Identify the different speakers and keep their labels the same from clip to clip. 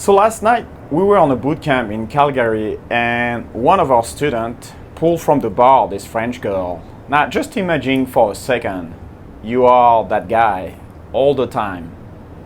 Speaker 1: So last night we were on a boot camp in Calgary and one of our students pulled from the bar this French girl. Now just imagine for a second, you are that guy all the time.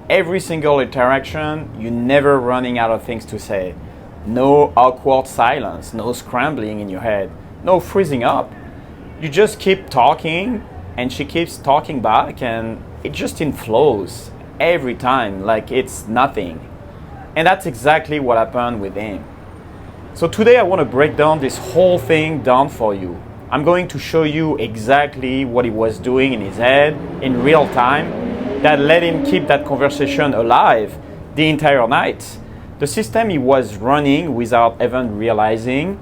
Speaker 1: Every single interaction, you're never running out of things to say. No awkward silence, no scrambling in your head, no freezing up. You just keep talking and she keeps talking back and it just inflows every time like it's nothing. And that's exactly what happened with him. So today I want to break down this whole thing down for you. I'm going to show you exactly what he was doing in his head in real time that let him keep that conversation alive the entire night. The system he was running without even realizing,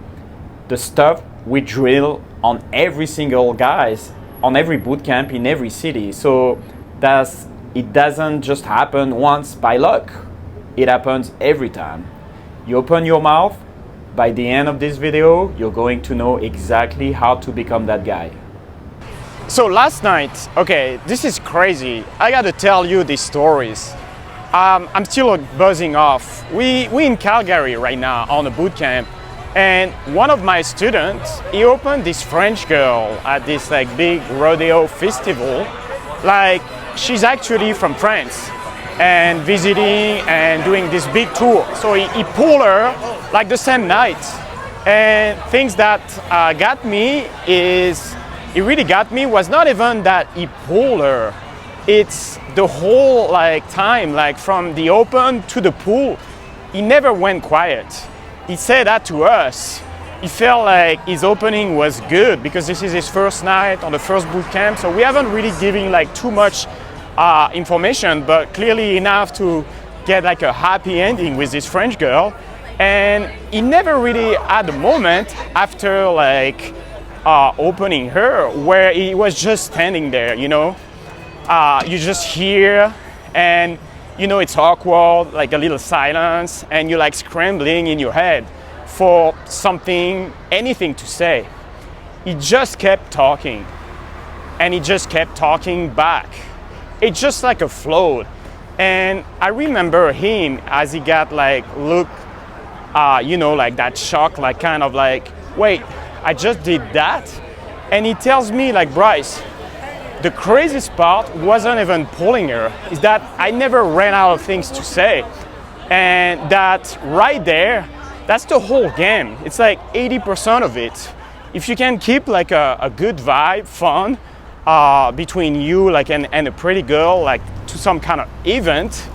Speaker 1: the stuff we drill on every single guys, on every boot camp in every city. So it doesn't just happen once by luck. It happens every time. You open your mouth, by the end of this video, you're going to know exactly how to become that guy. So last night, okay, this is crazy. I gotta tell you these stories. I'm still buzzing off. We in Calgary right now on a boot camp, and one of my students, he opened this French girl at this like big rodeo festival. Like she's actually from France and visiting and doing this big tour. So he pulled her like the same night. And things that got me is, it really got me was not even that he pulled her. It's the whole like time, like from the open to the pool, he never went quiet. He said that to us. He felt like his opening was good because this is his first night on the first boot camp. So we haven't really given like too much information, but clearly enough to get like a happy ending with this French girl. And he never really had a moment after like opening her where he was just standing there, you know. You just hear and you know it's awkward, like a little silence, and you're like scrambling in your head for something, anything to say. He just kept talking and he just kept talking back. It's just like a float. And I remember him as he got like, look, you know, like that shock, like kind of like, wait, I just did that? And he tells me like, Bryce, the craziest part wasn't even pulling her, is that I never ran out of things to say. And that right there, that's the whole game. It's like 80% of it. If you can keep like a good vibe, fun, between you like and a pretty girl, like to some kind of event,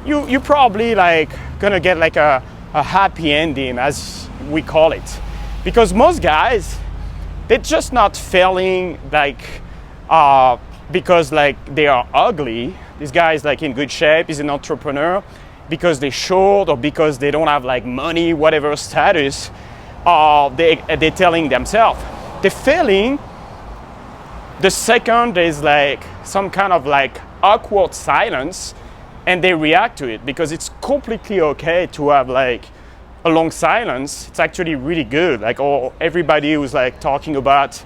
Speaker 1: you probably like gonna get like a happy ending, as we call it. Because most guys, they're just not failing like because like they are ugly. This guy is like in good shape, he's an entrepreneur, because they're short or because they don't have like money, whatever status, they're telling themselves. They're failing the second there's like some kind of like awkward silence and they react to it, because it's completely okay to have like a long silence. It's actually really good. Like everybody who's like talking about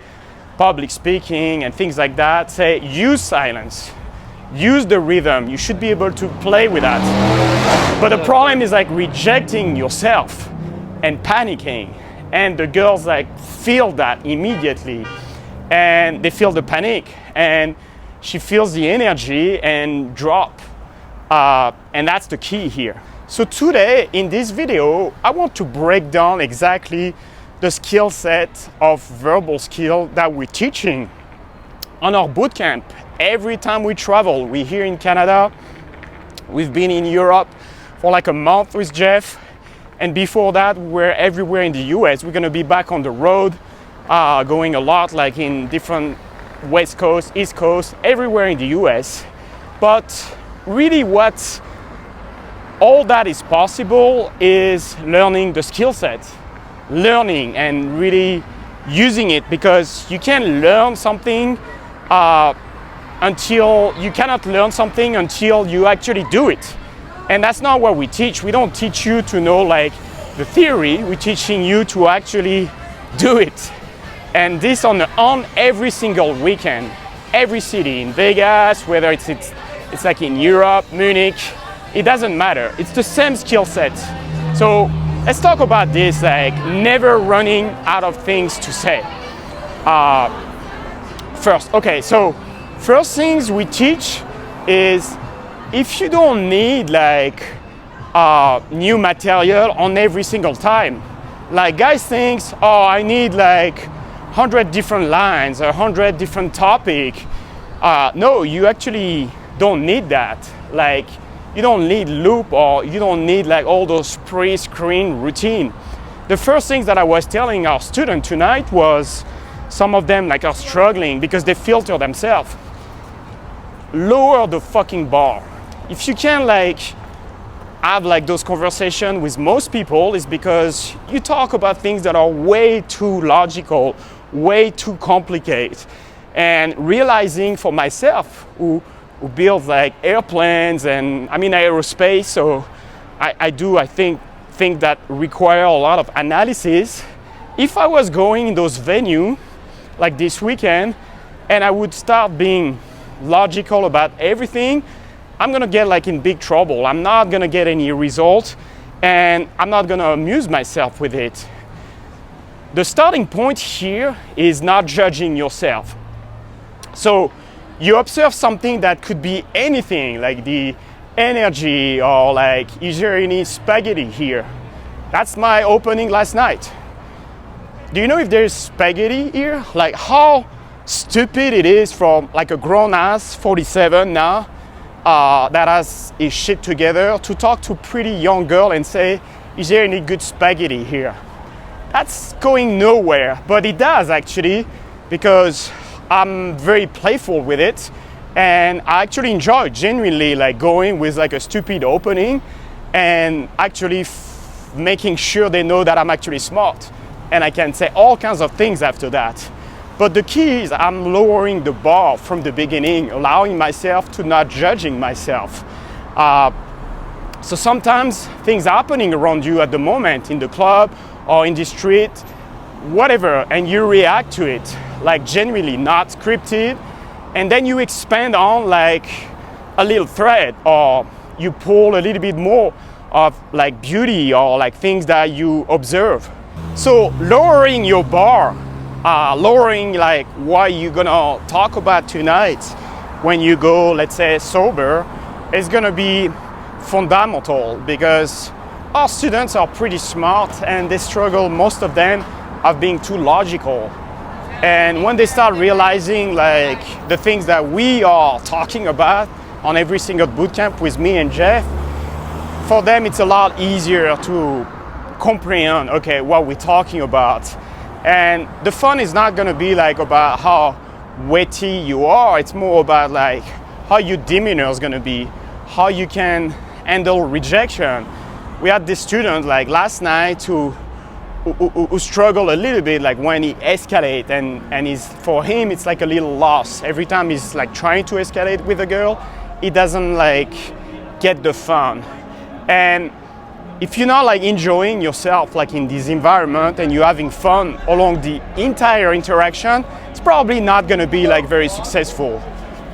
Speaker 1: public speaking and things like that, say use silence, use the rhythm. You should be able to play with that. But the problem is like rejecting yourself and panicking. And the girls like feel that immediately. And they feel the panic, and she feels the energy and drop. And that's the key here. So today in this video, I want to break down exactly the skill set of verbal skill that we're teaching on our bootcamp. Every time we travel, we're here in Canada, we've been in Europe for like a month with Jeff, and before that we're everywhere in the US. We're gonna be back on the road, going a lot, like in different West Coast, East Coast, everywhere in the US. But really what all that is possible is learning the skill set, learning and really using it, because you can learn something until you cannot learn something until you actually do it. And that's not what we teach. We don't teach you to know like the theory, we're teaching you to actually do it. And this on every single weekend, every city, in Vegas, whether it's like in Europe, Munich,
Speaker 2: it doesn't matter. It's the same skill set. So let's talk about this, like never running out of things to say. First things we teach is if you don't need like new material on every single time. Like guys think, oh, I need like 100 different lines, 100 different topic. No, you actually don't need that. Like you don't need loop, or you don't need like all those pre-screen routine. The first things that I was telling our student tonight was some of them like are struggling because they filter themselves. Lower the fucking bar. If you can like have like those conversations with most people, it's because you talk about things that are way too logical, way too complicated. And realizing for myself, who builds like airplanes, and I'm in aerospace, so I think that require a lot of analysis. If I was going in those venues like this weekend and I would start being logical about everything, I'm gonna get like in big trouble. I'm not gonna get any result, and I'm not gonna amuse myself with it. The starting point here is not judging yourself. So you observe something that could be anything, like the energy, or like, is there any spaghetti here? That's my opening last night. Do you know if there's spaghetti here? Like how stupid it is from like a grown ass 47 now that has his shit together to talk to a pretty young girl and say, is there any good spaghetti here? That's going nowhere, but it does actually, because I'm very playful with it, and I actually enjoy genuinely like going with like a stupid opening and actually making sure they know that I'm actually smart and I can say all kinds of things after that. But the key is I'm lowering the bar from the beginning, allowing myself to not judging myself. So sometimes things are happening around you at the moment in the club or in the street, whatever, and you react to it, like genuinely, not scripted, and then you expand on like a little thread, or you pull a little bit more of like beauty or like things that you observe. So lowering your bar, lowering like what you're gonna talk about tonight when you go, let's say, sober, is gonna be fundamental, because our students are pretty smart and they struggle, most of them, of being too logical. And when they start realizing like the things that we are talking about on every single bootcamp with me and Jeff, for them it's a lot easier to comprehend, okay, what we're talking about. And the fun is not gonna be like about how witty you are, it's more about like how your demeanor is gonna be, how you can handle rejection. We had this student like last night who struggle a little bit like when he escalate, and he's, for him it's like a little loss. Every time he's like trying to escalate with a girl, he doesn't like get the fun. And if you're not like enjoying yourself like in this environment and you're having fun along the entire interaction, it's probably not gonna be like very successful.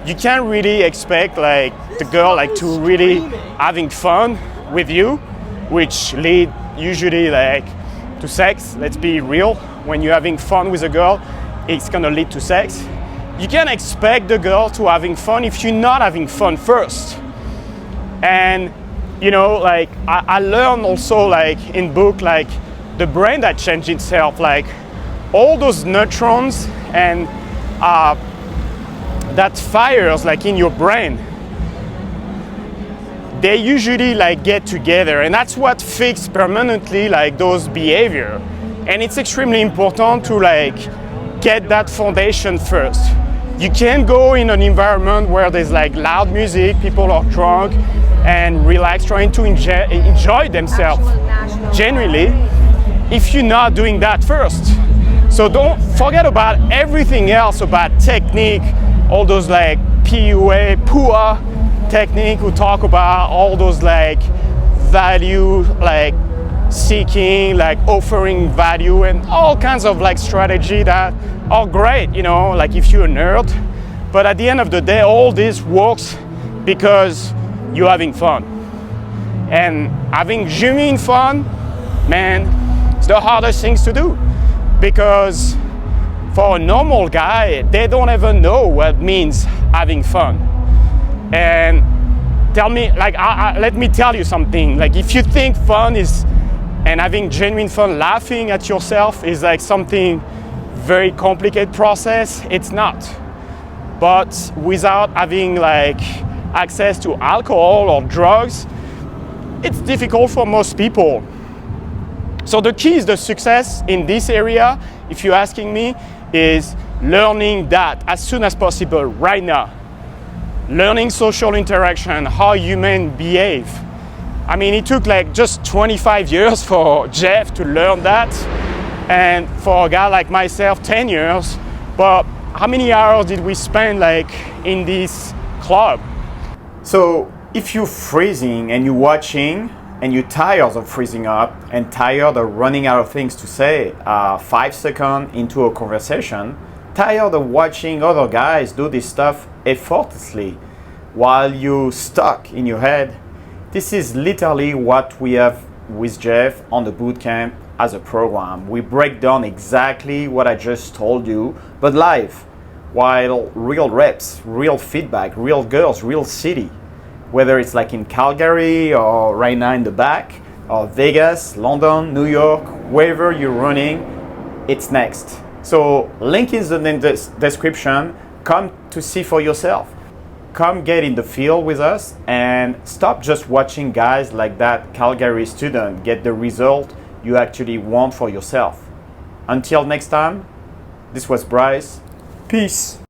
Speaker 2: You can't really expect like the girl like to really having fun with you, which lead usually like to sex. Let's be real, when you're having fun with a girl, it's gonna lead to sex. You can't expect the girl to having fun if you're not having fun first. And you know, like I learned also like in book, like the brain that changed itself, like all those neutrons and that fires like in your brain, they usually like get together, and that's what fixes permanently like those behavior. And it's extremely important to like get that foundation first. You can't go in an environment where there's like loud music, people are drunk and relaxed, trying to enjoy themselves genuinely, if you're not doing that first. So don't forget about everything else about technique, all those like PUA technique who talk about all those like value, like seeking, like offering value, and all kinds of like strategy that are great, you know, like if you're a nerd. But at the end of the day, all this works because you're having fun. And having genuine fun, man, it's the hardest things to do, because for a normal guy, they don't even know what it means having fun. And tell me, like, let me tell you something. Like, if you think fun is, and having genuine fun, laughing at yourself is like something very complicated process, it's not. But without having like access to alcohol or drugs, it's difficult for most people. So the key is the success in this area, if you're asking me, is learning that as soon as possible, right now. Learning social interaction, how humans behave. I mean, it took like just 25 years for Jeff to learn that, and for a guy like myself, 10 years. But how many hours did we spend like in this club?
Speaker 1: So if you're freezing and you're watching and you're tired of freezing up and tired of running out of things to say 5 seconds into a conversation, tired of watching other guys do this stuff effortlessly while you're stuck in your head, this is literally what we have with Jeff on the bootcamp as a program. We break down exactly what I just told you, but live, while real reps, real feedback, real girls, real city. Whether it's like in Calgary or right now in the back, or Vegas, London, New York, wherever you're running, it's next. So link is in the description. Come to see for yourself. Come get in the field with us and stop just watching guys like that Calgary student get the result you actually want for yourself. Until next time, this was Bryce. Peace.